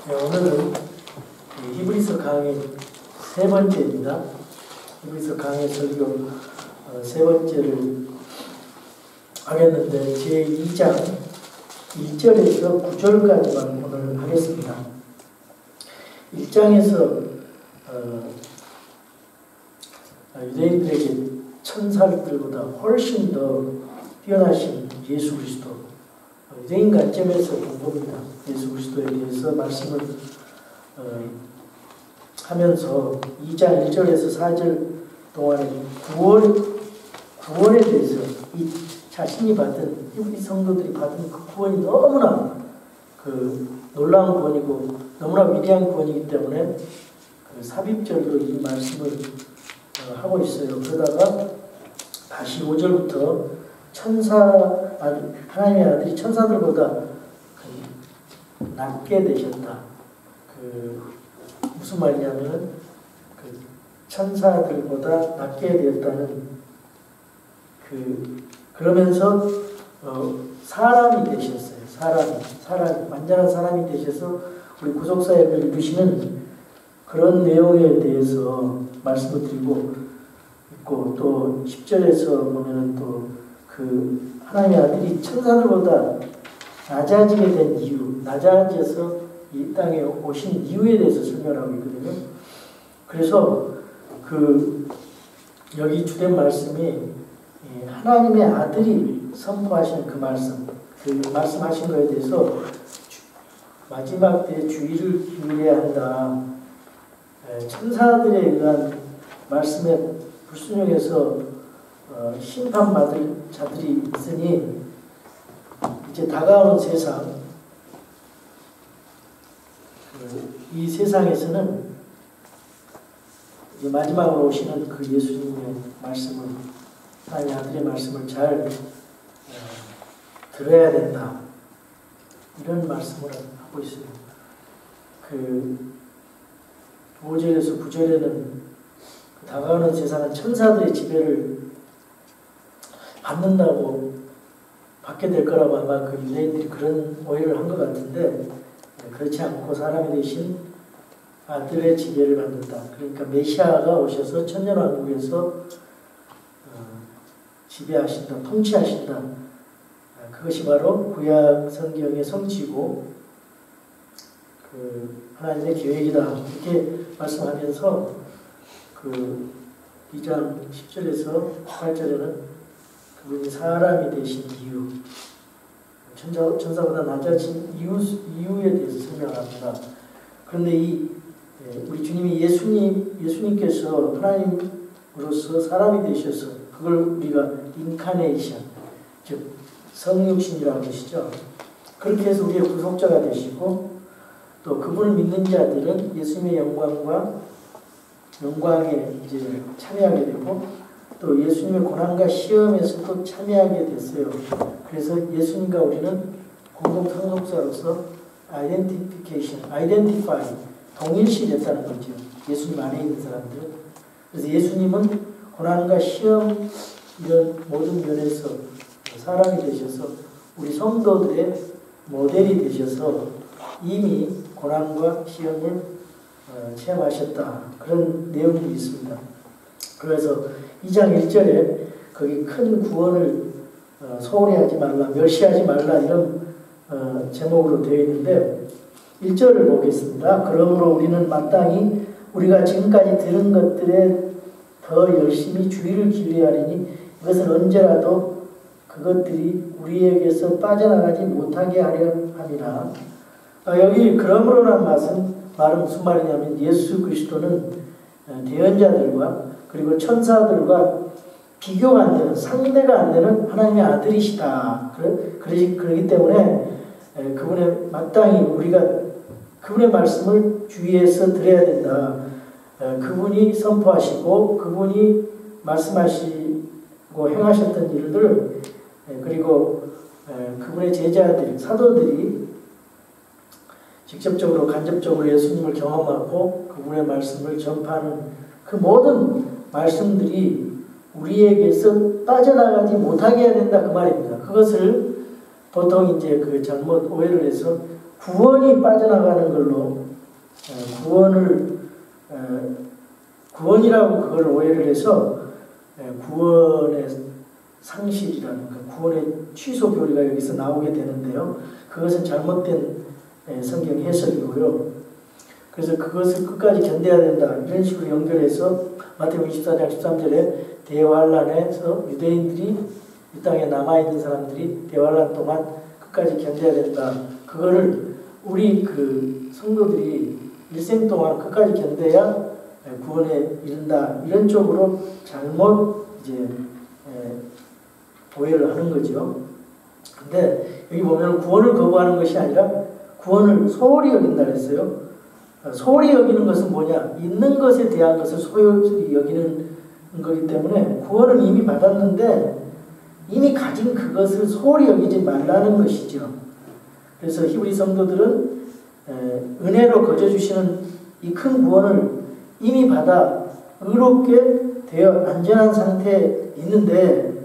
네, 오늘은 히브리서 강의 세 번째입니다. 히브리서 강의 설교 세 번째를 하겠는데 제2장 1절에서 9절까지만 오늘 하겠습니다. 1장에서 유대인들에게 천사들보다 훨씬 더 뛰어나신 예수 그리스도, 유대인 관점에서 본 겁니다. 예수 그리스도에 대해서 말씀을 하면서 2장 1절에서 4절 동안에 구원에 대해서 이 자신이 받은, 우리 성도들이 받은 그 구원이 너무나 놀라운 구원이고 너무나 위대한 구원이기 때문에 삽입절로 이 말씀을 하고 있어요. 그러다가 다시 5절부터 하나님의 아들이 천사들보다 낮게 되셨다. 무슨 말이냐면 천사들보다 낮게 되었다는 그러면서 사람이 되셨어요. 사람 완전한 사람이 되셔서 우리 구속사역을 이루시는 그런 내용에 대해서 말씀을 드리고 있고, 또 10절에서 보면은 또 하나님의 아들이 천사들보다 낮아지게 된 이유, 낮아져서 이 땅에 오신 이유에 대해서 설명하고 있거든요. 그래서 여기 주된 말씀이 하나님의 아들이 선포하신 그 말씀하신 거에 대해서 마지막 때에 주의를 기울여야 한다. 천사들에 의한 말씀에 불순종해서 심판받을 자들이 있으니 이제 다가오는 세상, 이 세상에서는 이제 마지막으로 오시는 그 예수님의 말씀을, 하나님의 아들의 말씀을 잘 들어야 된다. 이런 말씀을 하고 있어요. 5절에서 9절에는 다가오는 세상은 천사들의 지배를 받게 될 거라고 아마 유대인들이 그런 오해를 한 것 같은데, 그렇지 않고 사람이 되신 아들의 지배를 받는다. 그러니까 메시아가 오셔서 천년왕국에서 지배하신다, 통치하신다. 그것이 바로 구약 성경의 성취고 하나님의 계획이다. 이렇게 말씀하면서 2장 10절에서 8절에는 그분이 사람이 되신 이유, 천사보다 낮아진 이유에 대해서 설명합니다. 그런데 우리 주님이 예수님께서 하나님으로서 사람이 되셔서 그걸 우리가 인카네이션, 즉 성육신이라고 하시죠. 그렇게 해서 우리의 구속자가 되시고, 또 그분을 믿는 자들은 예수님의 영광에 이제 참여하게 되고, 또 예수님의 고난과 시험에서도 참여하게 됐어요. 그래서 예수님과 우리는 공동 상속자로서 아이덴티파이, 동일시 됐다는 거죠. 예수님 안에 있는 사람들. 그래서 예수님은 고난과 시험 이런 모든 면에서 사람이 되셔서 우리 성도들의 모델이 되셔서 이미 고난과 시험을 체험하셨다. 그런 내용이 있습니다. 그래서 2장 1절에 거기 큰 구원을 소홀히 하지 말라, 멸시하지 말라 이런 제목으로 되어 있는데 1절을 보겠습니다. 그러므로 우리는 마땅히 우리가 지금까지 들은 것들에 더 열심히 주의를 기울여야 하리니 이것은 언제라도 그것들이 우리에게서 빠져나가지 못하게 하려 함이라. 여기 그러므로라는 말은 무슨 말이냐면 예수 그리스도는 대언자들과 그리고 천사들과 비교가 안 되는, 상대가 안 되는 하나님의 아들이시다. 그러기 때문에 마땅히 우리가 그분의 말씀을 주의해서 들어야 된다. 그분이 선포하시고 그분이 말씀하시고 행하셨던 일들, 그리고 그분의 제자들, 사도들이 직접적으로 간접적으로 예수님을 경험하고 그분의 말씀을 전파하는 그 모든 말씀들이 우리에게서 빠져나가지 못하게 해야 된다 그 말입니다. 그것을 보통 이제 잘못 오해를 해서 구원이 빠져나가는 걸로 구원이라고 그걸 오해를 해서 구원의 상실이라는 구원의 취소 교리가 여기서 나오게 되는데요. 그것은 잘못된 성경 해석이고요. 그래서 그것을 끝까지 견뎌야 된다. 이런 식으로 연결해서 마태복음 24장 13절에 대환란에서 유대인들이 이 땅에 남아있는 사람들이 대환란 동안 끝까지 견뎌야 된다. 그거를 우리 그 성도들이 일생 동안 끝까지 견뎌야 구원에 이른다. 이런 쪽으로 잘못 이제 오해를 하는 거죠. 근데 여기 보면 구원을 거부하는 것이 아니라 구원을 소홀히 여긴다 그랬어요. 소홀히 여기는 것은 뭐냐? 있는 것에 대한 것을 소홀히 여기는 거기 때문에 구원은 이미 받았는데 이미 가진 그것을 소홀히 여기지 말라는 것이죠. 그래서 히브리 성도들은 은혜로 거저주시는 이 큰 구원을 이미 받아 의롭게 되어 안전한 상태에 있는데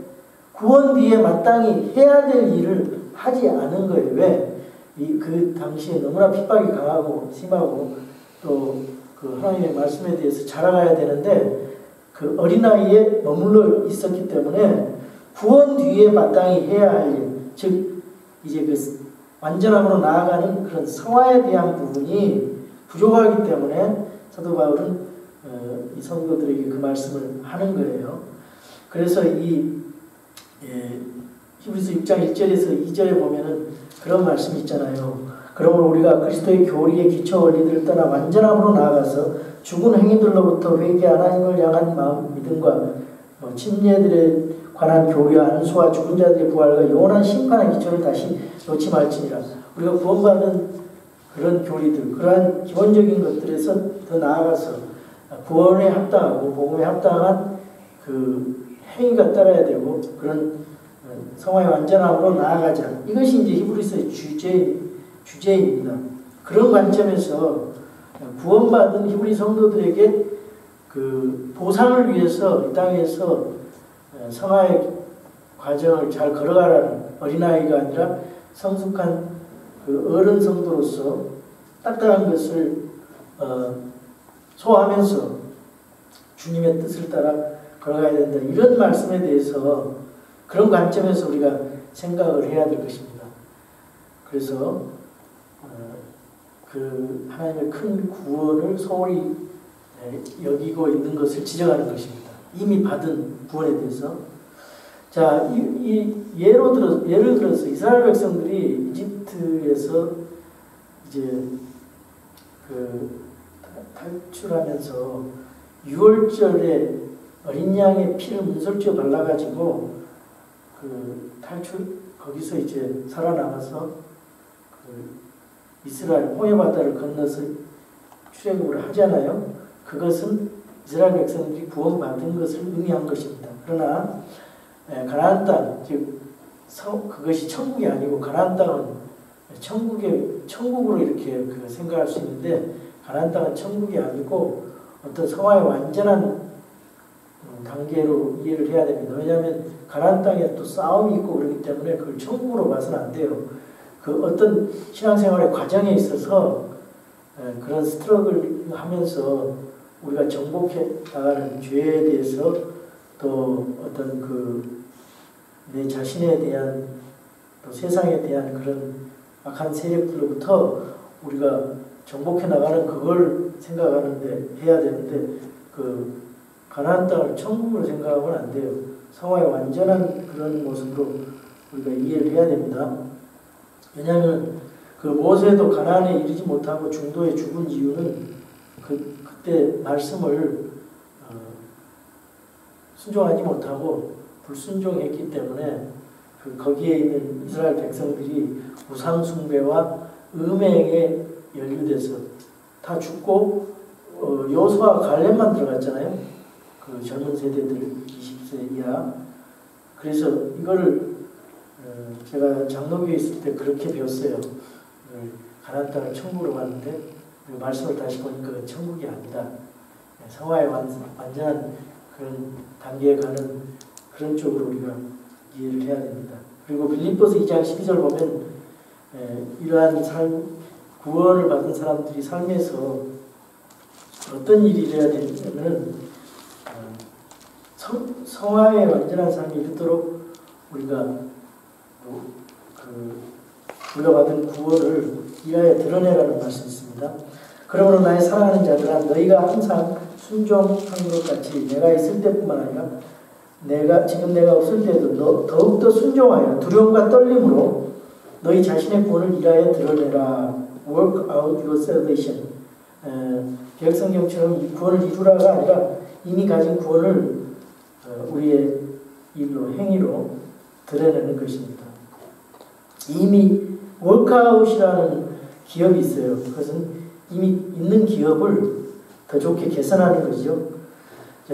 구원 뒤에 마땅히 해야 될 일을 하지 않은 거예요. 왜? 그 당시에 너무나 핍박이 강하고 심하고 또 그 하나님의 말씀에 대해서 자라가야 되는데 그 어린아이에 머물러 있었기 때문에 구원 뒤에 마땅히 해야 할 일, 즉 이제 그 완전함으로 나아가는 그런 성화에 대한 부분이 부족하기 때문에 사도 바울은 이 성도들에게 그 말씀을 하는 거예요. 그래서 히브리서 6장 1절에서 2절에 보면은 그런 말씀이 있잖아요. 그러므로 우리가 그리스도의 교리의 기초 원리들을 떠나 완전함으로 나아가서 죽은 행위들로부터 회개 하나님을 향한 마음, 믿음과 침례들에 관한 교리와 안수와 죽은 자들의 부활과 영원한 심판의 기초를 다시 놓지 말지니라. 우리가 구원받은 그런 교리들, 그러한 기본적인 것들에서 더 나아가서 구원에 합당하고 복음에 합당한 그 행위가 따라야 되고 그런 성화의 완전함으로 나아가자. 이것이 이제 히브리서의 주제입니다. 그런 관점에서 구원받은 히브리 성도들에게 그 보상을 위해서 이 땅에서 성화의 과정을 잘 걸어가라는 어린아이가 아니라 성숙한 그 어른 성도로서 딱딱한 것을 소화하면서 주님의 뜻을 따라 걸어가야 된다. 이런 말씀에 대해서 그런 관점에서 우리가 생각을 해야 될 것입니다. 그래서 그 하나님의 큰 구원을 소홀히 여기고 있는 것을 지적하는 것입니다. 이미 받은 구원에 대해서. 자, 예를 들어서 이스라엘 백성들이 이집트에서 이제 그 탈출하면서 6월절에 어린 양의 피를 문설주에 발라가지고 거기서 이제 살아남아서 이스라엘 홍해 바다를 건너서 출애굽을 하잖아요. 그것은 이스라엘 백성들이 구원받은 것을 의미한 것입니다. 그러나 가나안 땅, 즉 그것이 천국이 아니고 가나안 땅은 천국으로 이렇게 생각할 수 있는데 가나안 땅은 천국이 아니고 어떤 성화의 완전한 단계로 이해를 해야 됩니다. 왜냐하면 가나안 땅에 또 싸움이 있고 그렇기 때문에 그걸 천국으로 봐서는 안 돼요. 그 어떤 신앙생활의 과정에 있어서 그런 스트러글 하면서 우리가 정복해 나가는 죄에 대해서 또 어떤 내 자신에 대한 또 세상에 대한 그런 악한 세력들로부터 우리가 정복해 나가는 그걸 생각하는데 해야 되는데 가나안 땅을 천국으로 생각하면 안 돼요. 성화의 완전한 그런 모습으로 우리가 이해를 해야 됩니다. 왜냐하면 모세도 가나안에 이르지 못하고 중도에 죽은 이유는 그때 말씀을 순종하지 못하고 불순종했기 때문에 거기에 있는 이스라엘 백성들이 우상 숭배와 음행에 연루돼서 다 죽고 여호수아 갈렙만 들어갔잖아요. 그 젊은 세대들 20세 이하. 그래서 이거를 제가 장로교에 있을 때 그렇게 배웠어요. 가나안 땅을 천국으로 봤는데 말씀을 다시 보니까 천국이 아니다. 성화의 완전한 그런 단계에 가는 그런 쪽으로 우리가 이해를 해야 됩니다. 그리고 빌립보서 2장 12절 보면 이러한 삶, 구원을 받은 사람들이 삶에서 어떤 일이 일어야 되냐면 성화의 완전한 삶이 이르도록 우리가 우리가 받은 구원을 이하에 드러내라는 말씀이 있습니다. 그러므로 나의 사랑하는 자들아, 너희가 항상 순종한 것 같이 내가 있을 때뿐만 아니라 지금 내가 없을 때도 더욱더 순종하여 두려움과 떨림으로 너희 자신의 구원을 이하에 드러내라. Work out your salvation. 개혁성경처럼 이 구원을 이루라가 아니라 이미 가진 구원을 우리의 일로, 행위로 드러내는 것입니다. 이미 워크아웃이라는 기업이 있어요. 그것은 이미 있는 기업을 더 좋게 개선하는 거죠.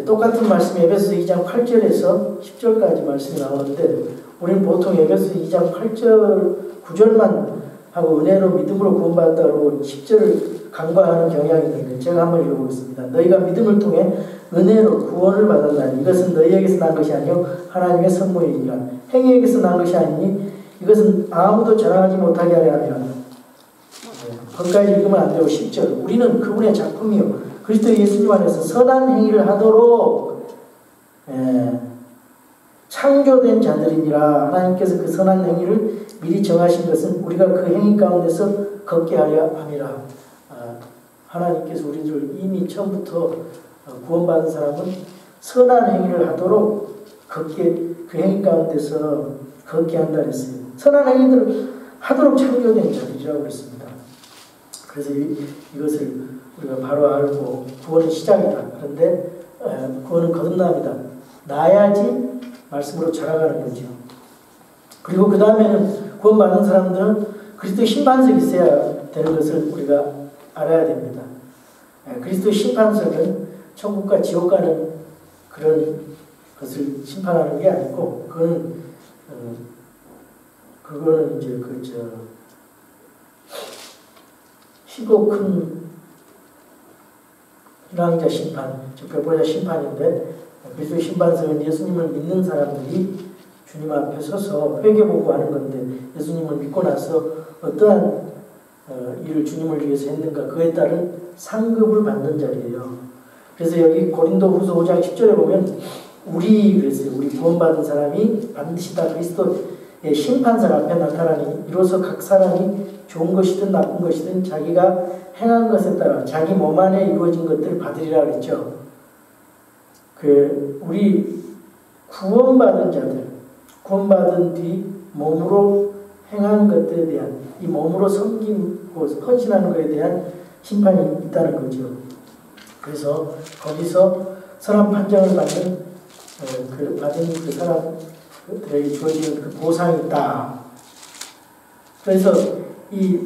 똑같은 말씀이 에베소 2장 8절에서 10절까지 말씀이 나오는데 우리는 보통 에베소 2장 8절, 9절만 하고 은혜로 믿음으로 구원받았다고 10절을 간과하는 경향이 있는데 제가 한번 읽어보겠습니다. 너희가 믿음을 통해 은혜로 구원을 받았나니 이것은 너희에게서 난 것이 아니요 하나님의 선물이니라. 행위에게서 난 것이 아니니 이것은 아무도 자랑하지 못하게 하려 함이라. 거기까지 읽으면 안 되고 10절 우리는 그분의 작품이요 그리스도 예수님 안에서 선한 행위를 하도록 창조된 자들이니라. 하나님께서 그 선한 행위를 미리 정하신 것은 우리가 그 행위 가운데서 걷게 하려 함이라. 하나님께서 우리를 이미 처음부터 구원받은 사람은 선한 행위를 하도록 그 행위 가운데서 걷게 한다 했어요. 선한 행위들을 하도록 창조된 자들이라고 그랬습니다. 그래서 이것을 우리가 바로 알고 구원은 시작이다. 그런데 구원은 거듭남이다. 나야지 말씀으로 자라가는 거죠. 그리고 그 다음에는 구원받은 사람들은 그리스도 심판석이 있어야 되는 것을 우리가 알아야 됩니다. 그리스도 심판석은 천국과 지옥 가는 그런 것을 심판하는 게 아니고 그거는 이제 희고 큰 희망자 심판, 벽보자 심판인데 그리스도 심판석은 예수님을 믿는 사람들이 주님 앞에 서서 회개보고 하는 건데 예수님을 믿고 나서 어떠한 일을 주님을 위해서 했는가 그에 따른 상급을 받는 자리예요. 그래서 여기 고린도후서 5장 10절에 보면 그랬어요. 우리 구원받은 사람이 반드시 다 그리스도의 심판석 앞에 나타나니 이로써 각 사람이 좋은 것이든 나쁜 것이든 자기가 행한 것에 따라 자기 몸 안에 이루어진 것들을 받으리라 그랬죠. 우리 구원받은 자들, 구원받은 뒤 몸으로 행한 것들에 대한 이 몸으로 섬기고 헌신하는 것에 대한 심판이 있다는 거죠. 그래서 거기서 선한 판정을 받은 그 사람들에게 주어지는 그 보상이 있다. 그래서 이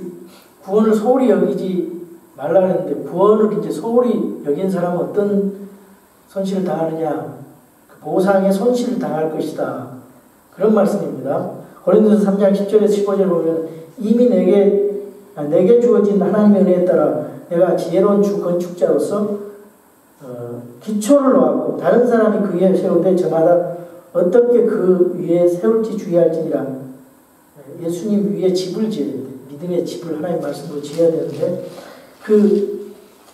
구원을 소홀히 여기지 말라 그랬는데 구원을 이제 소홀히 여긴 사람은 어떤 손실을 당하느냐? 그 보상의 손실을 당할 것이다. 그런 말씀입니다. 고린도서 3장 10절에서 15절 보면 이미 내게 주어진 하나님의 은혜에 따라 내가 지혜로운 주 건축자로서 기초를 놓았고 다른 사람이 그 위에 세우되 저마다 어떻게 그 위에 세울지 주의할지니라. 예수님 위에 집을 지어야 돼. 믿음의 집을 하나님 말씀으로 지어야 되는데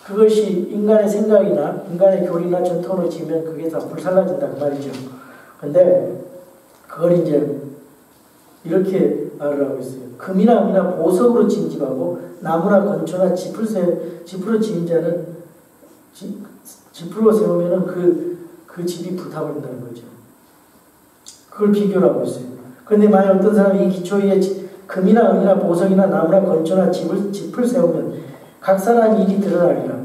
그것이 인간의 생각이나 인간의 교리나 전통으로 지으면 그게 다 불살라진다 그 말이죠. 근데 그걸 이제 이렇게 말을 하고 있어요. 금이나 은이나 보석으로 지은 집하고 나무나 건초나 지프로 지은 자는 지프로 세우면은 그 집이 불타버린다는 거죠. 그걸 비교를 하고 있어요. 그런데 만약 어떤 사람이 이 기초 위에 금이나 은이나 보석이나 나무나 건초나 집을 세우면 각 사람 일이 드러나리라.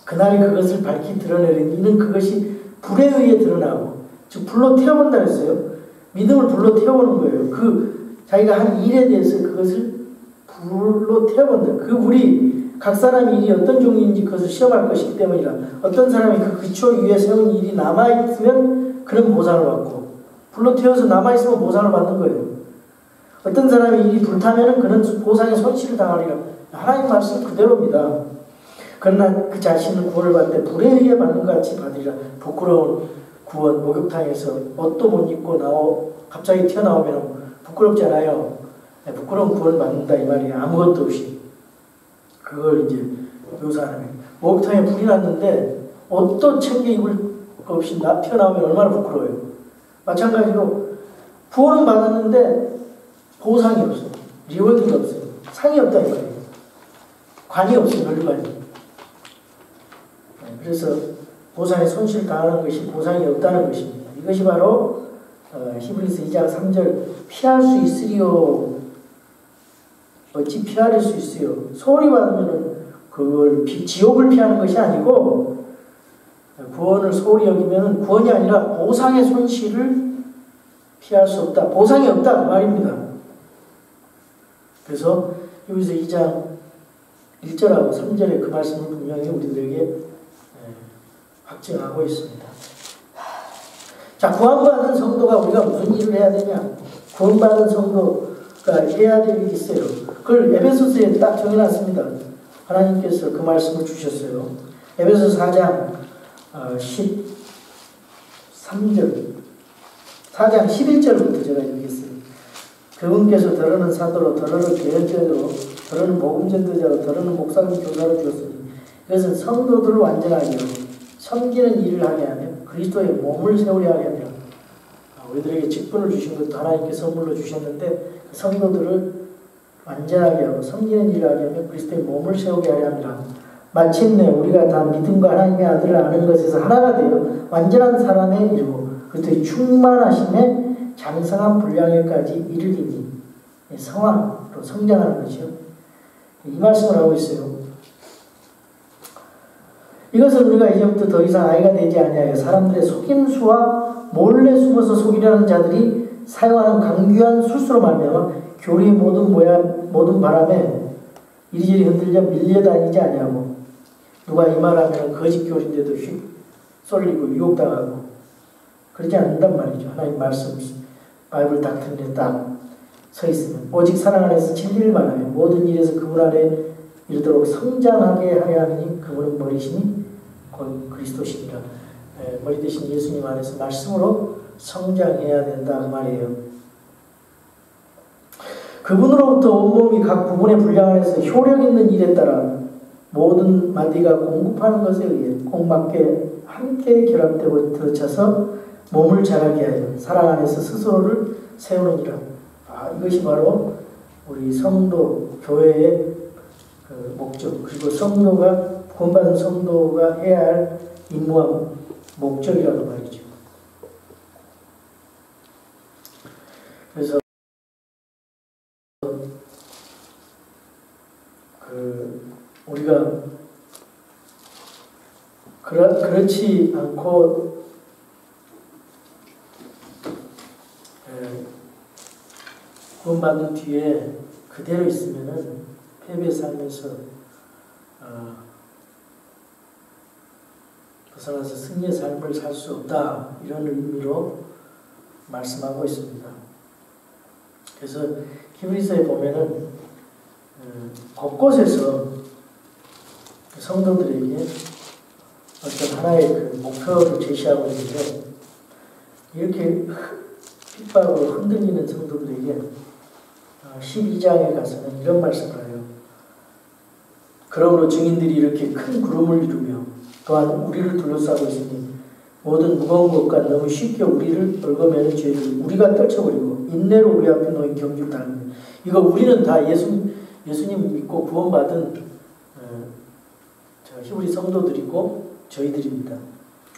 그날이 그것을 밝히 드러내는 이는 그것이 불에 의해 드러나고 즉 불로 태워본다 했어요. 믿음을 불로 태워보는 거예요. 자기가 한 일에 대해서 그것을 불로 태워본다. 그 불이 각 사람의 일이 어떤 종류인지 그것을 시험할 것이기 때문이라. 어떤 사람이 그 기초 위에 세운 일이 남아있으면 그런 보상을 받고 불로 태워서 남아있으면 보상을 받는 거예요. 어떤 사람의 일이 불타면 그는 보상의 손실을 당하리라. 하나님 말씀 그대로입니다. 그러나 그 자신은 구원을 받을 때 불에 의해 받는 것 같이 받으리라. 부끄러운 구원, 목욕탕에서 옷도 못 입고 갑자기 튀어나오면 부끄럽잖아요. 부끄러운 구원을 받는다 이 말이에요. 아무것도 없이. 그걸 이제 묘사하는 거예요. 목욕탕에 불이 났는데 옷도 챙겨 입을 거 없이 튀어나오면 얼마나 부끄러워요. 마찬가지로 구원은 받았는데 보상이 없어요. 리워드가 없어요. 상이 없다 이 말이에요. 관이 없어요. 별관이. 그래서 보상에 손실 당하는 것이 보상이 없다는 것입니다. 이것이 바로 히브리서 2장 3절 피할 수 있으리요. 어찌 피할 수 있어요. 소홀히 받으면 그걸 지옥을 피하는 것이 아니고 구원을 소홀히 여기면 구원이 아니라 보상의 손실을 피할 수 없다. 보상이 없다 그 말입니다. 그래서 여기서 2장 1절하고 3절에 그 말씀을 분명히 우리들에게 확증하고 있습니다. 자, 구원받은 성도가 우리가 무슨 일을 해야 되냐? 구원받은 성도가 해야 될 일이 있어요. 그걸 에베소서에 딱 정해놨습니다. 하나님께서 그 말씀을 주셨어요. 에베소서 4장 13절 4장 11절부터 제가 읽겠어요. 그분께서 더러는 사도로 더러는 계획자로 더러는 복음전도자로 더러는 목사님 교사로 주었으니 이것은 성도들을 완전하게 하고 섬기는 일을 하게 하며 그리스도의 몸을 세우려 하게 하며 우리들에게 직분을 주신 것도 하나님께 선물로 주셨는데 그 성도들을 완전하게 하고 섬기는 일을 하게 하며 그리스도의 몸을 세우게 하려 합니다. 마침내 우리가 다 믿음과 하나님의 아들을 아는 것에서 하나가 되어 완전한 사람에 이르고 그리스도의 충만하심에 장성한 분량에까지 이르리니 성화로 성장하는 것이요. 이 말씀을 하고 있어요. 이것은 우리가 이제부터 더 이상 아이가 되지 아니하여 사람들의 속임수와 몰래 숨어서 속이려는 자들이 사용하는 강귀한 수수로 말미암아 교리의 모든 바람에 이리저리 흔들려 밀려다니지 아니하고 누가 이 말하면 거짓 교리인데도 휙 쏠리고 유혹당하고 그러지 않는단 말이죠. 하나님 말씀 바이블 닥트린에 딱 서 있으면 오직 사랑 안에서 진리를 말하며 모든 일에서 그분 안에 이르도록 성장하게 하려 하니 그분은 머리시니 곧 그리스도시니라. 머리 대신 예수님 안에서 말씀으로 성장해야 된다 그 말이에요. 그분으로부터 온몸이 각 부분의 분량 안에서 효력 있는 일에 따라 모든 마디가 공급하는 것에 의해 꼭 맞게 함께 결합되고 들어차서 몸을 자라게 하여 사랑 안에서 스스로를 세우느니라. 이것이 바로 우리 성도, 교회의 그 목적, 그리고 성도가, 구원받은 성도가 해야 할 임무와 목적이라고 말이죠. 그래서 우리가 그렇지 않고 구원받은 뒤에 그대로 있으면은 패배 삶에서 벗어나서 승리의 삶을 살 수 없다 이런 의미로 말씀하고 있습니다. 그래서 히브리서에 보면은 곳곳에서 성도들에게 어떤 하나의 그 목표를 제시하고 있는데 이렇게 핍박으로 흔들리는 성도들에게 12장에 가서는 이런 말씀을 해요. 그러므로 증인들이 이렇게 큰 구름을 이루며 또한 우리를 둘러싸고 있으니 모든 무거운 것과 너무 쉽게 우리를 얽어매는 죄를 우리가 떨쳐버리고 인내로 우리 앞에 놓인 경주를 다닙니다. 이거 우리는 다 예수님 믿고 구원받은 히브리 성도들이고 저희들입니다.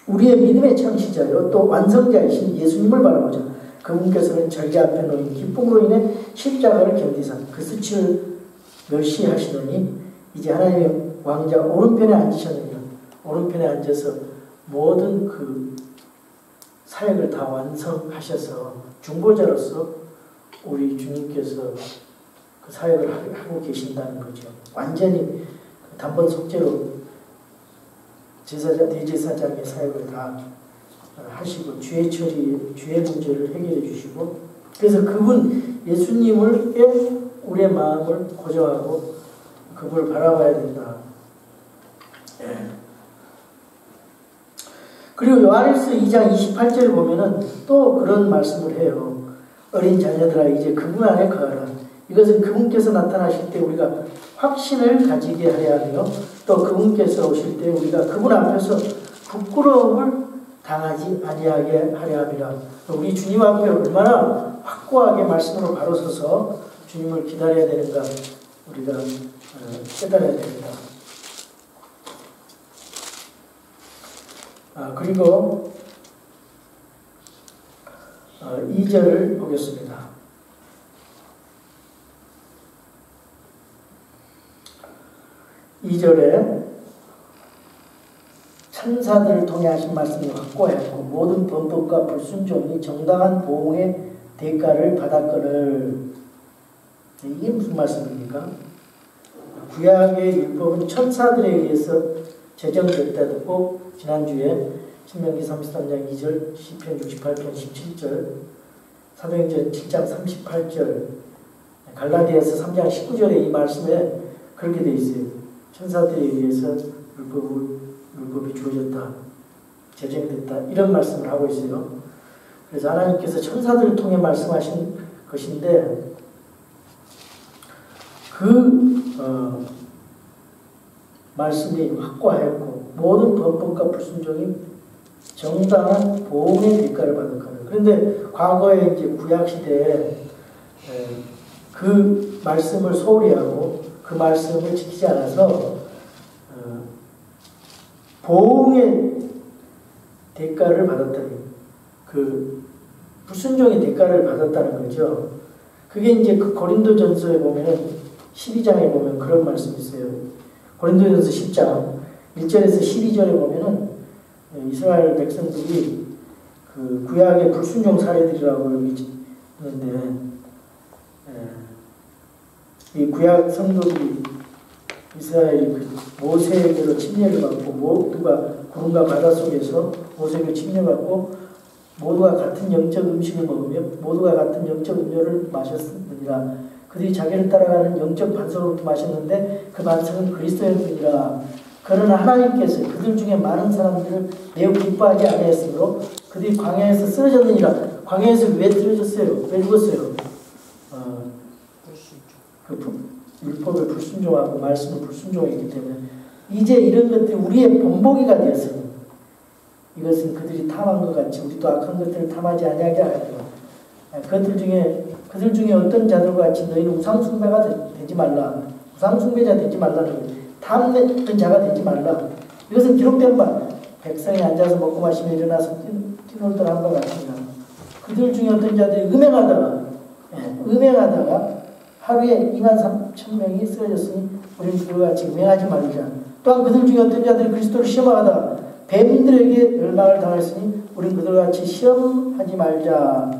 우리의 믿음의 창시자요 또 완성자이신 예수님을 바라보자. 그분께서는 자기 앞에 놓인 기쁨으로 인해 십자가를 견디사 그 수치를 멸시하시더니 이제 하나님의 왕자 오른편에 앉으셨느니라. 오른편에 앉아서 모든 그 사역을 다 완성하셔서 중보자로서 우리 주님께서 그 사역을 하고 계신다는 거죠. 완전히 단번 속죄로 대제사장의 사역을 다 하시고 죄의 처리, 죄의 문제를 해결해 주시고 그래서 그분 예수님을께 우리의 마음을 고정하고 그분을 바라봐야 된다. 그리고 요한일서 2장 28절을 보면은 또 그런 말씀을 해요. 어린 자녀들아 이제 그분 안에 거하라. 이것은 그분께서 나타나실 때 우리가 확신을 가지게 하려 하며 또 그분께서 오실 때 우리가 그분 앞에서 부끄러움을 당하지 아니하게 하려 함이라. 우리 주님 앞에 얼마나 확고하게 말씀으로 바로 서서 주님을 기다려야 되는가 우리가 깨달아야 됩니다. 그리고 2절을 보겠습니다. 2절에 천사들을 통해 하신 말씀을 확고하였고 모든 범법과 불순종이 정당한 보응의 대가를 받았거늘. 이게 무슨 말씀입니까? 구약의 율법은 천사들에 의해서 제정됐다고 지난주에 신명기 33장 2절, 시편 68편 17절, 사도행전 7장 38절, 갈라디아서 3장 19절에 이 말씀에 그렇게 되어 있어요. 천사들에 의해서 율법이 주어졌다, 제정됐다, 이런 말씀을 하고 있어요. 그래서 하나님께서 천사들을 통해 말씀하신 것인데 그 말씀이 확고하였고 모든 범법과 불순종이 정당한 보응의 대가를 받았거든. 그런데 과거에 이제 구약 시대에 그 말씀을 소홀히 하고 그 말씀을 지키지 않아서 보응의 대가를 받았다니, 그 불순종의 대가를 받았다는 거죠. 그게 이제 그 고린도전서에 보면은 12장에 보면 그런 말씀이 있어요. 고린도전서 10장 1절에서 12절에 보면은 이스라엘 백성들이 그 구약의 불순종 사례들이라고 여기 있는데, 이 구약 성도들이 이스라엘이 그 모세에게로 침례를 받고 모두가 구름과 바다 속에서 모세에게 침례받고 모두가 같은 영적 음식을 먹으며 모두가 같은 영적 음료를 마셨느니라. 그들이 자기를 따라가는 영적 반석으로부터 마셨는데 그 반석은 그리스도였느니라. 그러나 하나님께서 그들 중에 많은 사람들을 매우 기뻐하지 아니하였으므로 그들이 광야에서 쓰러졌느니라. 광야에서 왜 쓰러졌어요? 왜 죽었어요? 그 율법을 불순종하고 말씀을 불순종했기 때문에 이제 이런 것들이 우리의 본보기가 되었어요. 이것은 그들이 탐한 것 같이 우리도 악한 것들을 탐하지 아니하게 하였다. 그들 중에 어떤 자들과 같이 너희는 우상숭배가 되지 말라. 우상숭배자 되지 말라는 거예요. 탐냈던 자가 되지 말라. 이것은 기록된 바 백성이 앉아서 먹고 마시며 일어나서 뛰놀더라 한 바 같으니라. 그들 중에 어떤 자들이 음행하다가 하루에 23,000명이 쓰러졌으니 우리는 그와 같이 음행하지 말자. 또한 그들 중에 어떤 자들이 그리스도를 시험하다가 뱀들에게 멸망을 당했으니 우리는 그들과 같이 시험하지 말자.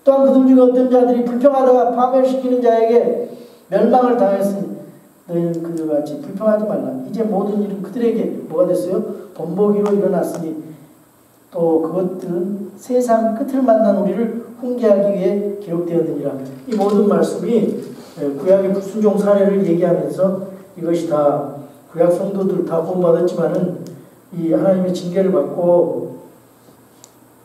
또한 그들 중에 어떤 자들이 불평하다가 파멸시키는 자에게 멸망을 당했으니 너희는 그들과 같이 불평하지 말라. 이제 모든 일은 그들에게 뭐가 됐어요? 본보기로 일어났으니 또 그것들은 세상 끝을 만난 우리를 훈계하기 위해 기록되었느니라. 이 모든 말씀이 구약의 불순종 사례를 얘기하면서 이것이 다 구약 성도들 다 구원받았지만은 이 하나님의 징계를 받고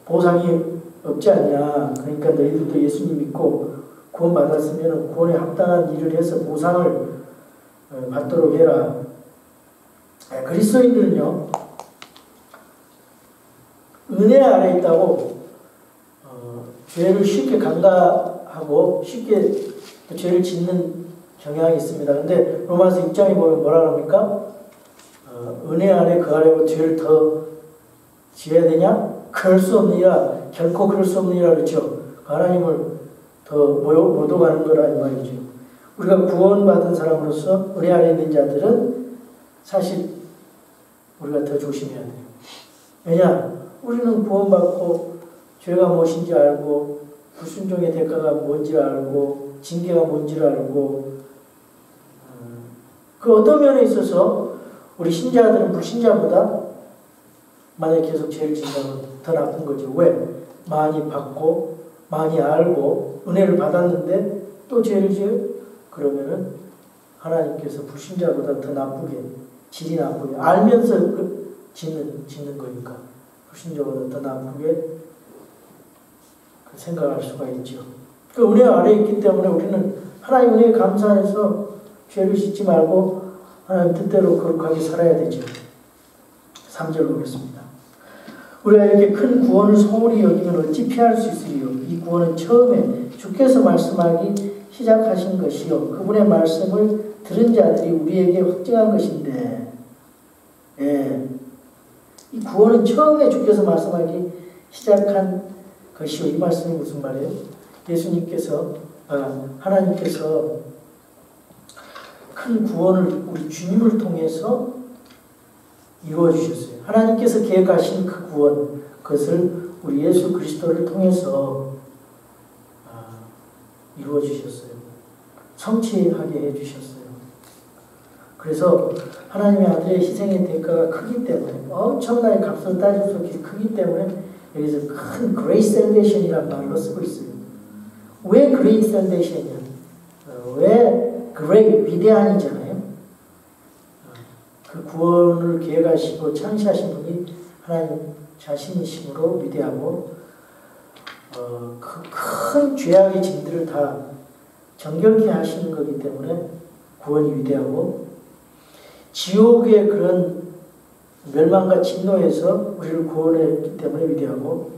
보상이 없지 않냐. 그러니까 너희들도 예수님 믿고 구원받았으면 구원에 합당한 일을 해서 보상을 받도록 해라. 그리스도인들은요 은혜 아래 있다고 죄를 쉽게 간과하고 쉽게 죄를 짓는 경향이 있습니다. 근데 로마서 6장에 보면 뭐라 합니까? 은혜 안에 그 아래로 죄를 더 지어야 되냐? 그럴 수 없느니라. 결코 그럴 수 없느니라 그렇죠. 하나님을 더 모독하는 거라 이 말이죠. 우리가 구원받은 사람으로서 은혜 안에 있는 자들은 사실 우리가 더 조심해야 돼요. 왜냐? 우리는 구원받고 죄가 무엇인지 알고 불순종의 대가가 뭔지 알고 징계가 뭔지를 알고 그 어떤 면에 있어서 우리 신자들은 불신자보다 만약에 계속 죄를 짓는다면 더 나쁜 거죠. 왜? 많이 받고 많이 알고 은혜를 받았는데 또 죄를 지어요? 그러면은 하나님께서 불신자보다 더 나쁘게 질이 나쁘게 알면서 짓는 거니까 불신자보다 더 나쁘게 생각할 수가 있죠. 그 은혜 아래 있기 때문에 우리는 하나님 은혜에 감사해서 죄를 짓지 말고 하나님 뜻대로 거룩하게 살아야 되죠. 3절 보겠습니다. 우리가 이렇게 큰 구원을 소홀히 여기면 어찌 피할 수 있으리요. 이 구원은 처음에 주께서 말씀하기 시작하신 것이요 그분의 말씀을 들은 자들이 우리에게 확증한 것인데, 예, 이 구원은 처음에 주께서 말씀하기 시작한 것이요. 이 말씀이 무슨 말이에요? 하나님께서 큰 구원을 우리 주님을 통해서 이루어 주셨어요. 하나님께서 계획하신 그 구원, 그것을 우리 예수 그리스도를 통해서 이루어 주셨어요. 성취하게 해 주셨어요. 그래서 하나님의 아들의 희생의 대가가 크기 때문에, 엄청나게 값을 따질 수 없이 크기 때문에 여기서 큰 Great Salvation이라는 말로 쓰고 있어요. 왜 Great Salvation이냐? 왜 Great, 위대한이잖아요. 그 구원을 계획하시고 창시하신 분이 하나님 자신이심으로 위대하고, 그 큰 죄악의 짐들을 다 정결케 하시는 거기 때문에 구원이 위대하고, 지옥의 그런 멸망과 진노에서 우리를 구원했기 때문에 위대하고,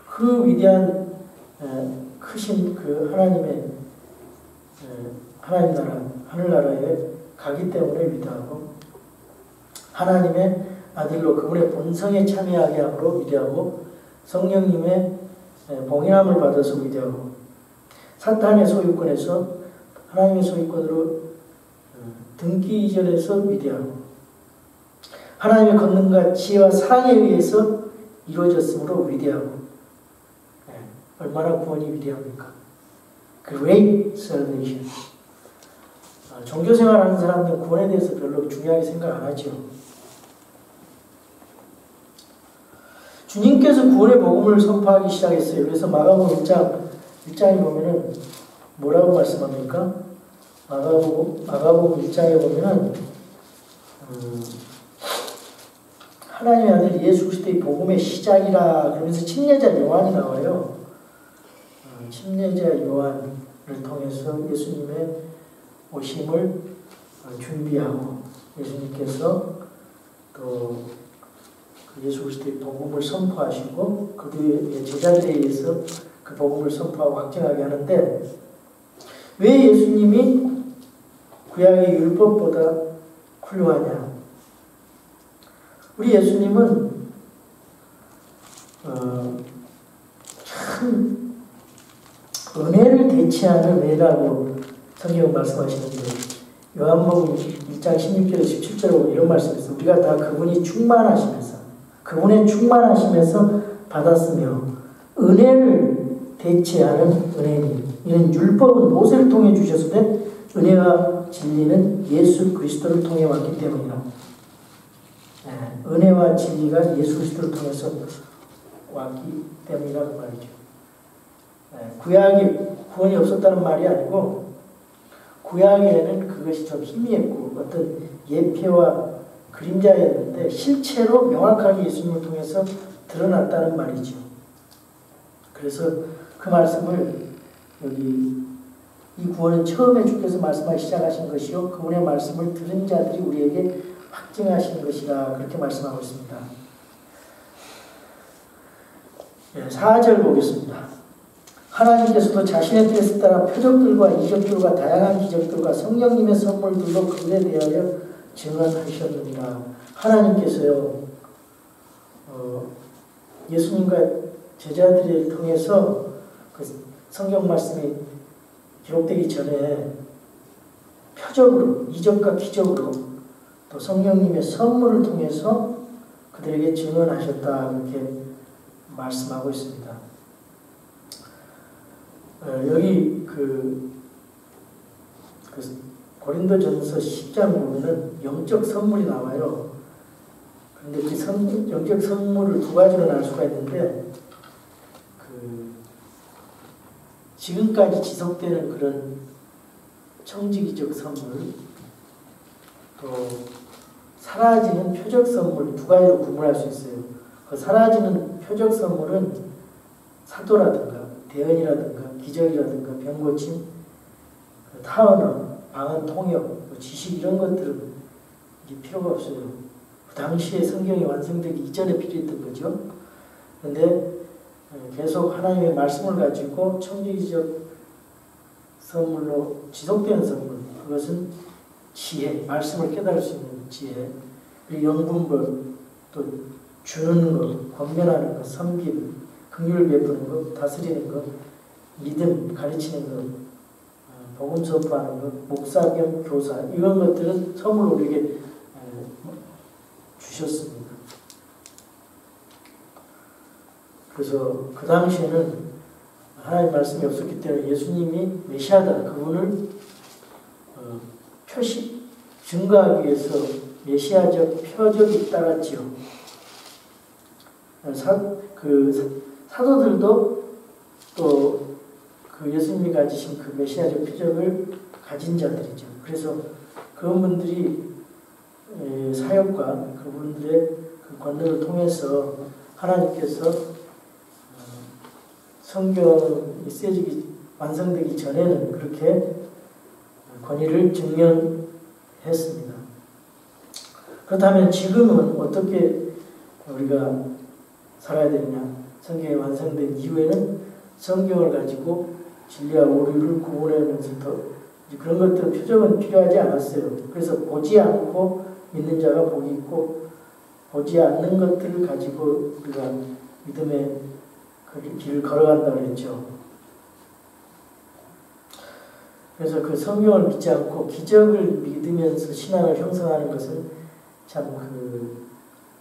그 위대한 크신 그 하나님 나라, 하늘나라에 가기 때문에 위대하고, 하나님의 아들로 그분의 본성에 참여하게 함으로 위대하고, 성령님의 봉인함을 받아서 위대하고, 사탄의 소유권에서 하나님의 소유권으로 등기 이전에서 위대하고, 하나님의 권능과 지혜와 사랑에 의해서 이루어졌으므로 위대하고, 얼마나 구원이 위대합니까? Great Salvation. 종교생활하는 사람들은 구원에 대해서 별로 중요하게 생각 안 하죠. 주님께서 구원의 복음을 선포하기 시작했어요. 그래서 마가복음 1장에 보면은 뭐라고 말씀합니까? 마가복음 1장에 보면은 하나님의 아들 예수 그리스도의 복음의 시작이라 그러면서 침례자 요한이 나와요. 침례자 요한을 통해서 예수님의 오심을 준비하고, 예수님께서 또 예수 그리스도의 복음을 선포하시고 그들의 제자들에 의해서 그 복음을 선포하고 확증하게 하는데, 왜 예수님이 구약의 율법보다 훌륭하냐? 우리 예수님은 참 은혜를 대체하는 은혜라고 성경은 말씀하시는데, 요한복음 1장 16절 17절에 보면 이런 말씀이 있어요. 우리가 다 그분이 충만하시면서, 그분의 충만하시면서 받았으며 은혜를 대체하는 은혜니, 이는 율법은 모세를 통해 주셨을 때 은혜와 진리는 예수 그리스도를 통해 왔기 때문이라. 은혜와 진리가 예수 그리스도를 통해서 왔기 때문이라고 말이죠. 구약이 구원이 없었다는 말이 아니고, 구약에는 그것이 좀 희미했고 어떤 예표와 그림자였는데 실체로 명확하게 예수님을 통해서 드러났다는 말이죠. 그래서 그 말씀을 여기 이 구원은 처음에 주께서 말씀하기 시작하신 것이요 그분의 말씀을 들은 자들이 우리에게 확증하신 것이라, 그렇게 말씀하고 있습니다. 4절 보겠습니다. 하나님께서도 자신의 뜻에 따라 표적들과 이적들과 다양한 기적들과 성령님의 선물들로 그들에 대하여 증언하셨느니라. 하나님께서요, 예수님과 제자들을 통해서 그 성경 말씀이 기록되기 전에 표적으로, 이적과 기적으로 또 성령님의 선물을 통해서 그들에게 증언하셨다, 그렇게 말씀하고 있습니다. 여기 고린도전서 10장 보면은 영적 선물이 나와요. 그런데 그 영적 선물을 두 가지로 나눌 수가 있는데, 지금까지 지속되는 그런 청지기적 선물, 또 사라지는 표적 선물, 두 가지로 구분할 수 있어요. 그 사라지는 표적 선물은 사도라든가 대언이라든가 기적이라든가 병고침, 타언어, 방언 통역, 지식 이런 것들은 이제 필요가 없어요. 그 당시에 성경이 완성되기 이전에 필요했던 거죠. 그런데 계속 하나님의 말씀을 가지고 청지기적 선물로 지속되는 선물, 그것은 지혜, 말씀을 깨달을 수 있는 지혜, 그리고 영분별, 또 주는 것, 권면하는 것, 섬김, 긍휼을 베푸는 것, 다스리는 것, 믿음, 가르치는 것, 복음 선포하는 것, 목사 겸 교사, 이런 것들은 선물로 우리에게 주셨습니다. 그래서 그 당시에는 하나님 말씀이 없었기 때문에 예수님이 메시아다, 그분을 증거하기 위해서 메시아적 표적이 따랐지요. 사도들도 또 그 예수님이 가지신 그 메시아적 표적을 가진 자들이죠. 그래서 그분들이 사역과 그분들의 그 권능을 통해서 하나님께서 성경이 쓰여지기 완성되기 전에는 그렇게 권위를 증명했습니다. 그렇다면 지금은 어떻게 우리가 살아야 되느냐? 성경이 완성된 이후에는 성경을 가지고 진리와 오류를 구분하면서도 그런 것들은 표적은 필요하지 않았어요. 그래서 보지 않고 믿는 자가 복이 있고 보지 않는 것들을 가지고 우리가 믿음의 길을 걸어간다고 했죠. 그래서 그 성경을 믿지 않고 기적을 믿으면서 신앙을 형성하는 것은 참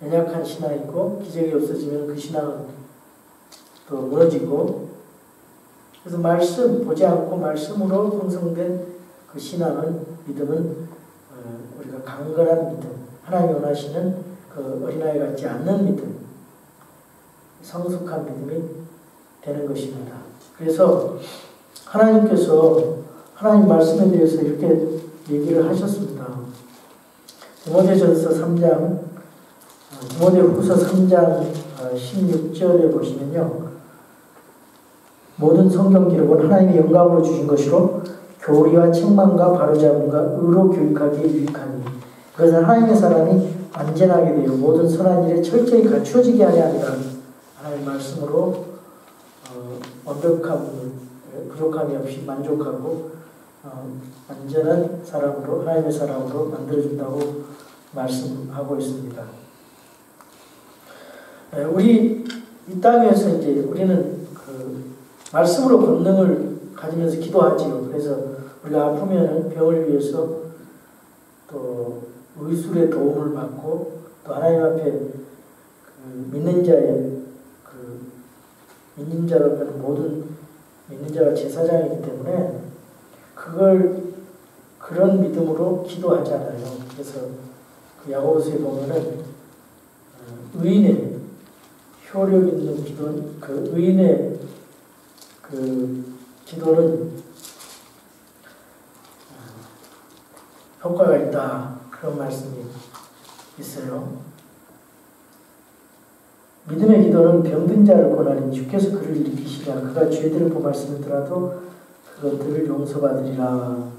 연약한 신앙이고, 기적이 없어지면 그 신앙은 또 무너지고, 그래서 말씀, 보지 않고 말씀으로 형성된 그 신앙은, 믿음은 우리가 강건한 믿음, 하나님이 원하시는 그 어린아이 같지 않는 믿음, 성숙한 믿음이 되는 것입니다. 그래서 하나님께서 하나님 말씀에 대해서 이렇게 얘기를 하셨습니다. 디모데전서 3장, 디모데후서 3장 16절에 보시면요, 모든 성경 기록은 하나님의 영감으로 주신 것이로 교리와 책망과 바로잡음과 의로 교육하기에 유익하니 그것은 하나님의 사람이 안전하게 되어 모든 선한 일에 철저히 갖추어지게 하려 함이라. 하나님의 말씀으로 완벽함, 부족함이 없이 만족하고 안전한 사람으로, 하나님의 사람으로 만들어준다고 말씀하고 있습니다. 우리 이 땅에서 이제 우리는 말씀으로 권능을 가지면서 기도하지요. 그래서 우리가 아프면은 병을 위해서 또 의술의 도움을 받고 또 하나님 앞에 믿는 자의 믿는 자라면 모든 믿는 자가 제사장이기 때문에 그런 믿음으로 기도하잖아요. 그래서 그 야고보서에 보면은 의인의 효력 있는 기도, 그 의인의 기도는 효과가 있다, 그런 말씀이 있어요. 믿음의 기도는 병든 자를 권하니 주께서 그를 일으키시라. 그가 죄들을 범하였더라도 그것들을 용서받으리라.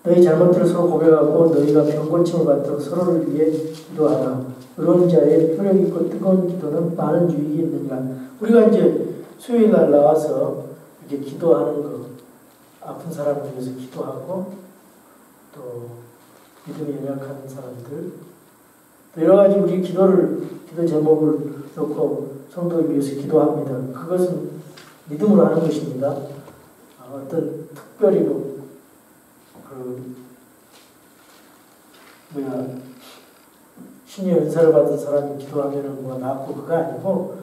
너희 잘못들을 서로 고백하고 너희가 병고침을 받도록 서로를 위해 기도하라. 의로운 자의 효력 있고 뜨거운 기도는 많은 유익이 있느니라. 우리가 이제 수요일 날 나와서 이렇게 기도하는 거, 아픈 사람을 위해서 기도하고 또 믿음이 연약한 사람들, 또 여러 가지 우리 기도 제목을 놓고 성도를 위해서 기도합니다. 그것은 믿음으로 하는 것입니다. 어떤 특별히 신의 은사를 받은 사람이 기도하면은 낫고 그거 아니고,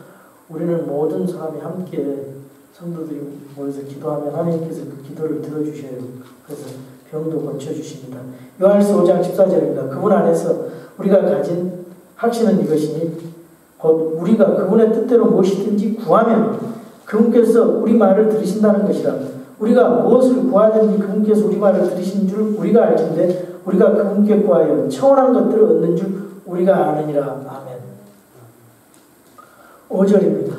우리는 모든 사람이 함께 성도들이 모여서 기도하면 하나님께서 그 기도를 들어주셔요. 그래서 병도 고쳐주십니다. 요한일서 5장 14절입니다. 그분 안에서 우리가 가진 확신은 이것이니 곧 우리가 그분의 뜻대로 무엇이든지 구하면 그분께서 우리 말을 들으신다는 것이라. 우리가 무엇을 구하든지 그분께서 우리 말을 들으신 줄 우리가 알텐데 우리가 그분께 구하여 청원한 것들을 얻는 줄 우리가 아느니라. 아멘. 5절입니다.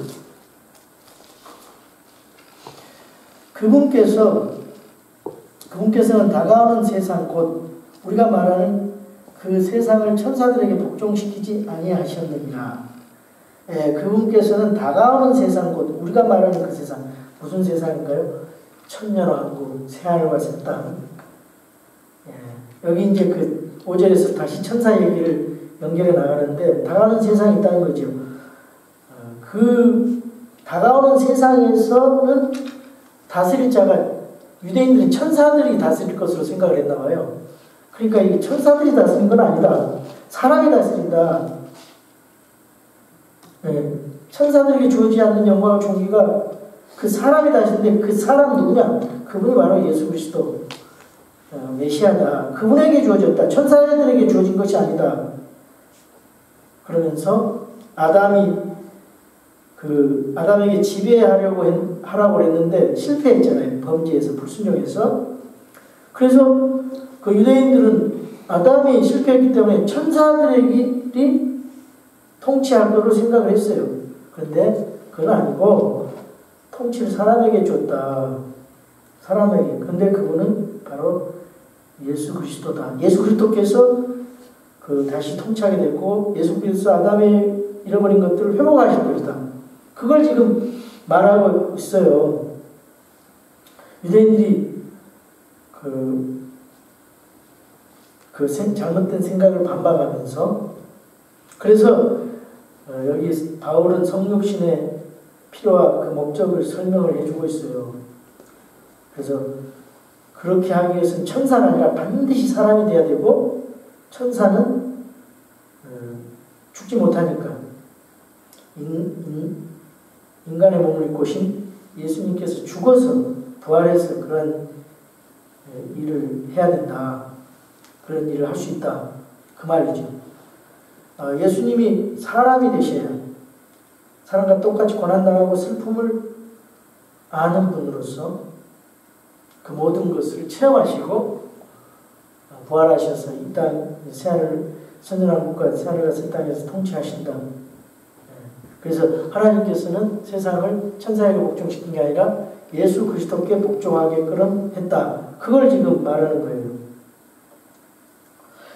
그분께서는 다가오는 세상 곧 우리가 말하는 그 세상을 천사들에게 복종시키지 아니하셨느니라. 예, 그분께서는 다가오는 세상 곧 우리가 말하는 그 세상, 무슨 세상인가요? 천년왕국, 새하늘과 새 땅. 예, 여기 이제 그 5절에서 다시 천사 얘기를 연결해 나가는데 다가오는 세상이 있다는 거죠. 그 다가오는 세상에서는 다스릴 자가 유대인들이 천사들이 다스릴 것으로 생각을 했나 봐요. 그러니까 이 천사들이 다스린 건 아니다. 사람이 다스린다. 네. 천사들에게 주어지지 않는 영광과 존귀가 그 사람이 다스리는데 그 사람 누구냐? 그분이 바로 예수 그리스도 메시아다. 그분에게 주어졌다. 천사들에게 주어진 것이 아니다. 그러면서 아담에게 하라고 했는데 실패했잖아요. 범죄에서, 불순종해서. 그래서 그 유대인들은 아담이 실패했기 때문에 천사들이 통치할 거로 생각을 했어요. 그런데 그건 아니고 통치를 사람에게 줬다. 사람에게. 근데 그분은 바로 예수 그리스도다. 예수 그리스도께서 다시 통치하게 됐고 예수 그리스도 아담이 잃어버린 것들을 회복하실 것이다. 그걸 지금 말하고 있어요. 유대인들이 잘못된 생각을 반박하면서 그래서 여기 바울은 성육신의 필요와 그 목적을 설명을 해주고 있어요. 그래서 그렇게 하기 위해서는 천사는 아니라 반드시 사람이 돼야 되고 천사는 죽지 못하니까 인간의 몸을 입고 오신 예수님께서 죽어서 부활해서 그런 일을 해야 된다. 그런 일을 할 수 있다. 그 말이죠. 예수님이 사람이 되셔야 사람과 똑같이 고난당하고 슬픔을 아는 분으로서 그 모든 것을 체험하시고 부활하셔서 이 땅 새하늘 선진왕국과 새하늘과 새 땅에서 통치하신다. 그래서 하나님께서는 세상을 천사에게 복종시킨 게 아니라 예수 그리스도께 복종하게끔 했다. 그걸 지금 말하는 거예요.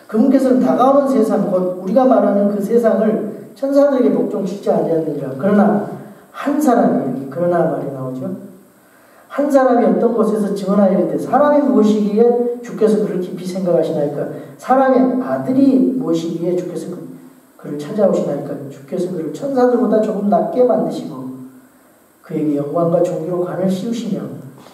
그분께서는 다가오는 세상, 곧 우리가 말하는 그 세상을 천사들에게 복종시키지 아니하느니라. 그러나 한 사람이, 그러나 말이 나오죠. 한 사람이 어떤 곳에서 증언하여 이르되 사람이 무엇이기에 주께서 그를 깊이 생각하시나이까. 사람의 아들이 무엇이기에 주께서 그를 찾아오시나이까. 주께서 그를 천사들보다 조금 낮게 만드시고 그에게 영광과 존귀로 관을 씌우시며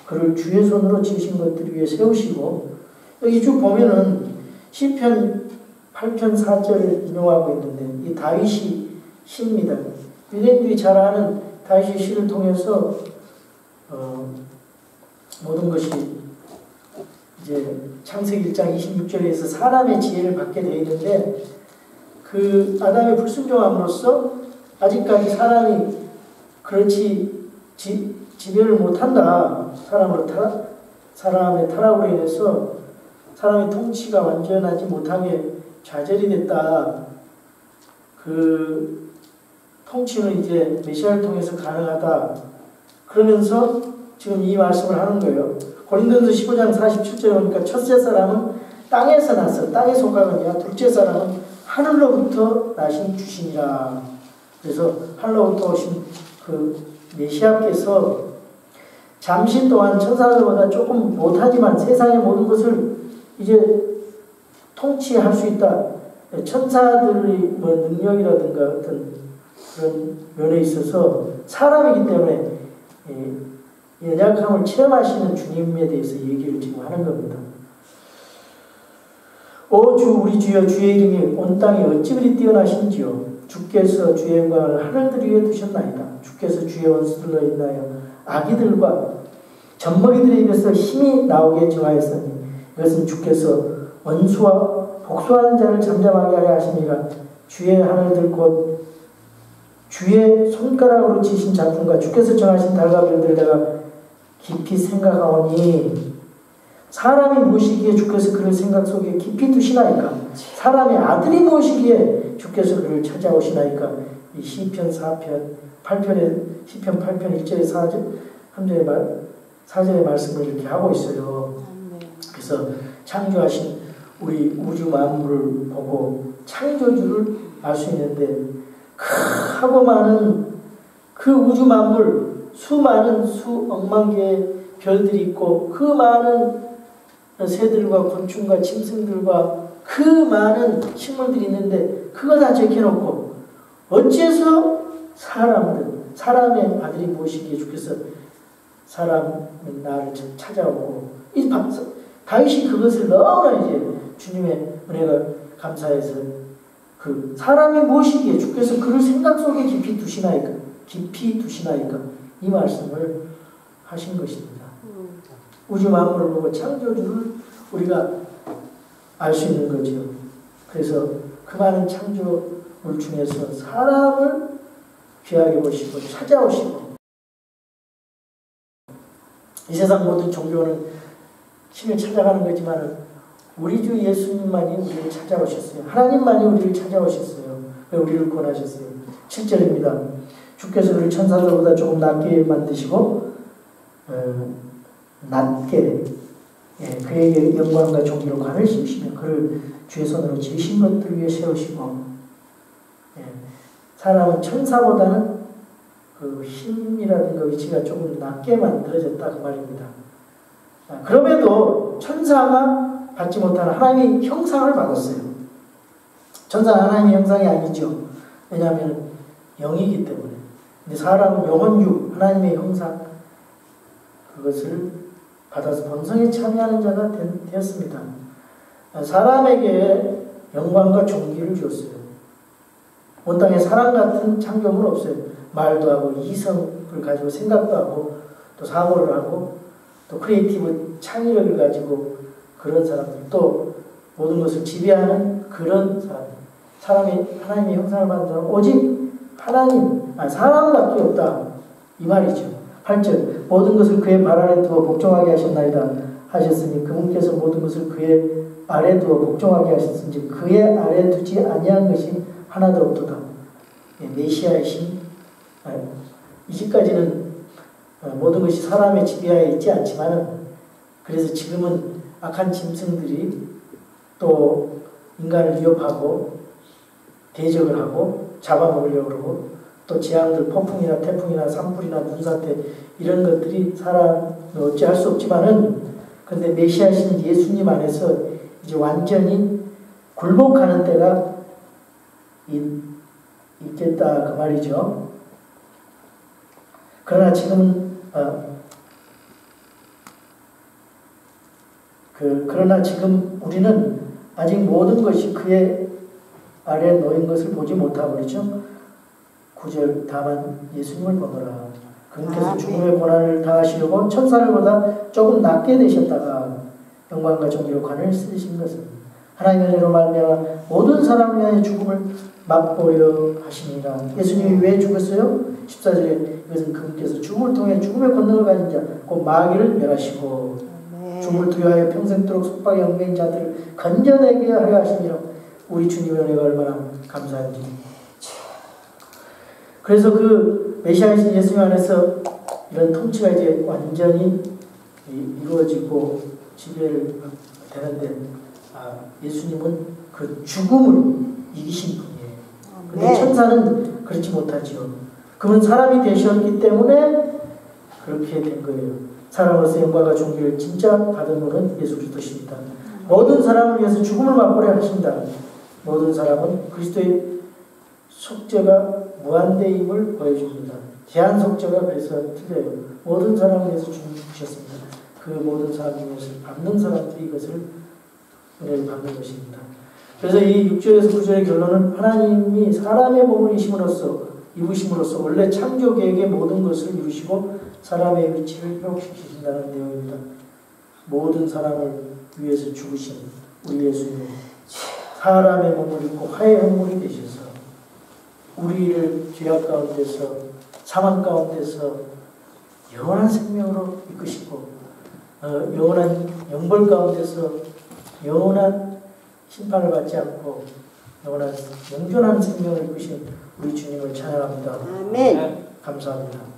그를 주의 손으로 지으신 것들 위에 세우시고. 여기 쭉 보면은 시편 8편 4절을 인용하고 있는데 이 다윗이 시입니다. 유대인들이 잘 아는 다윗의 시를 통해서 모든 것이 이제 창세기 1장 26절에서 사람의 지혜를 받게 되어 있는데 그 아담의 불순종함으로써 아직까지 사람이 그렇지 지배를 못한다. 사람의 타락으로 인해서 사람의 통치가 완전하지 못하게 좌절이 됐다. 그 통치는 이제 메시아를 통해서 가능하다. 그러면서 지금 이 말씀을 하는 거예요. 고린도전서 15장 47절에 보니까 첫째 사람은 땅에서 났어. 땅에 속하거니와 둘째 사람은 하늘로부터 나신 주신이라. 그래서 하늘로부터 오신 그 메시아께서 잠시 동안 천사들보다 조금 못하지만 세상의 모든 것을 이제 통치할 수 있다. 천사들의 뭐 능력이라든가 어떤 그런 면에 있어서 사람이기 때문에 연약함을 체험하시는 주님에 대해서 얘기를 지금 하는 겁니다. 오 주 우리 주여 주의 이름이 온 땅에 어찌 그리 뛰어나신지요. 주께서 주의 영광을 하늘들 위에 두셨나이다. 주께서 주의 원수들로 인하여 아기들과 젖먹이들의 입에서 힘이 나오게 정하였으니 이것은 주께서 원수와 복수하는 자를 잠잠하게 하려 하심이라. 주의 하늘들 곧 주의 손가락으로 지신 작품과 주께서 정하신 달과 별들을 내가 깊이 생각하오니 사람이 무엇이기에 주께서 그를 생각 속에 깊이 두시나이까. 사람의 아들이 무엇이기에 주께서 그를 찾아오시나이까. 이 시편 8편의 시편 8편 1절에 4절 3절에 4절의 말씀을 이렇게 하고 있어요. 그래서 창조하신 우리 우주 만물을 보고 창조주를 알 수 있는데 크고 많은 그 우주 만물 수많은 수억만 개의 별들이 있고 그 많은 새들과 곤충과 짐승들과 그 많은 식물들이 있는데 그거 다 제껴놓고 어째서 사람의 아들이 무엇이기에 주께서 사람은 나를 찾아오고 이 다윗이 그것을 너무나 이제 주님의 은혜가 감사해서 그 사람이 무엇이기에 주께서 그를 생각 속에 깊이 두시나이까 이 말씀을 하신 것입니다. 우주 만물을 보고 창조주를 우리가 알 수 있는 거죠. 그래서 그 많은 창조물 중에서 사람을 귀하게 보시고 찾아오시고 이 세상 모든 종교는 신을 찾아가는 거지만 우리 주 예수님만이 우리를 찾아오셨어요. 하나님만이 우리를 찾아오셨어요. 우리를 구원하셨어요. 7절입니다. 주께서 우리 천사들보다 조금 낮게 만드시고 낮게 그에게 영광과 존귀로 관을 씌우시며 그를 주의 손으로 지으신 것들 위에 세우시고 사람은 천사보다는 그 힘이라든가 위치가 조금 낮게 만들어졌다 그 말입니다. 그럼에도 천사가 받지 못하는 하나님의 형상을 받았어요. 천사는 하나님의 형상이 아니죠. 왜냐하면 영이기 때문에. 근데 사람은 영혼육 하나님의 형상 그것을 받아서 번성에 참여하는 자가 되었습니다. 사람에게 영광과 존귀를 주었어요. 온 땅에 사람 같은 창조물은 없어요. 말도 하고 이성을 가지고 생각도 하고 또 사고를 하고 또 크리에이티브 창의력을 가지고 그런 사람들 또 모든 것을 지배하는 그런 사람이 하나님의 형상을 받은 사람은 오직 사람밖에 없다 이 말이죠. 8절 모든 것을 그의 발 아래 두어 복종하게 하셨나이다 하셨으니 그분께서 모든 것을 그의 아래 두어 복종하게 하셨은지 그의 아래 두지 아니한 것이 하나도 없도다. 메시아이신 이제까지는 모든 것이 사람의 지배하에 있지 않지만 그래서 지금은 악한 짐승들이 또 인간을 위협하고 대적을 하고 잡아먹으려고 그러고 또 재앙들 폭풍이나 태풍이나 산불이나 눈사태 이런 것들이 사람을 어찌할 수 없지만은 그런데 메시아신 예수님 안에서 이제 완전히 굴복하는 때가 있겠다 그 말이죠. 그러나 지금은 그러나 지금 우리는 아직 모든 것이 그의 아래에 놓인 것을 보지 못하고 그렇죠. 9절 다만 예수님을 보노라. 그분께서 죽음의 고난을 당하시려고 천사들보다 조금 낮게 되셨다가 영광과 존귀로 관을 쓰신 것은 하나님의 은혜로 말미암아 모든 사람을 위하여 죽음을 맛보려 하시니라. 예수님이 왜 죽었어요? 14절에 이것은 그분께서 죽음을 통해 죽음의 권능을 가진 자 곧 마귀를 멸하시고 죽음을 두려워하여 평생도록 속박의 얽매인 자들을 건져내게 하려 하시니라. 우리 주님의 은혜가 얼마나 감사한지. 그래서 그 메시아이신 예수님 안에서 이런 통치가 이제 완전히 이루어지고 지배를 되는데 예수님은 그 죽음을 이기신 분이에요. 근데 천사는 그렇지 못하죠. 그분 사람이 되셨기 때문에 그렇게 된 거예요. 사람으로서 영광과 존귀를 진짜 받은 분은 예수 그리스도십니다. 모든 사람을 위해서 죽음을 맛보려 하신다. 모든 사람은 그리스도의 속죄가 무한대임을 보여줍니다. 제한 속죄가 그래서 틀려요. 모든 사람을 위해서 죽으셨습니다. 그 모든 사람을 위해서 받는 사람들이 이것을 은혜를 받는 것입니다. 그래서 이 6절에서 9절의 결론은 하나님이 사람의 몸을 입으심으로써 원래 창조 계획의 모든 것을 이루시고 사람의 위치를 회복시키신다는 내용입니다. 모든 사람을 위해서 죽으신 우리 예수님은 사람의 몸을 입고 화의 헌물이 되셔서 우리를 죄악 가운데서 사망 가운데서 영원한 생명으로 이끄시고 영원한 영벌 가운데서 영원한 심판을 받지 않고 영원한 영존한 생명을 이끄신 우리 주님을 찬양합니다. 아멘. 감사합니다.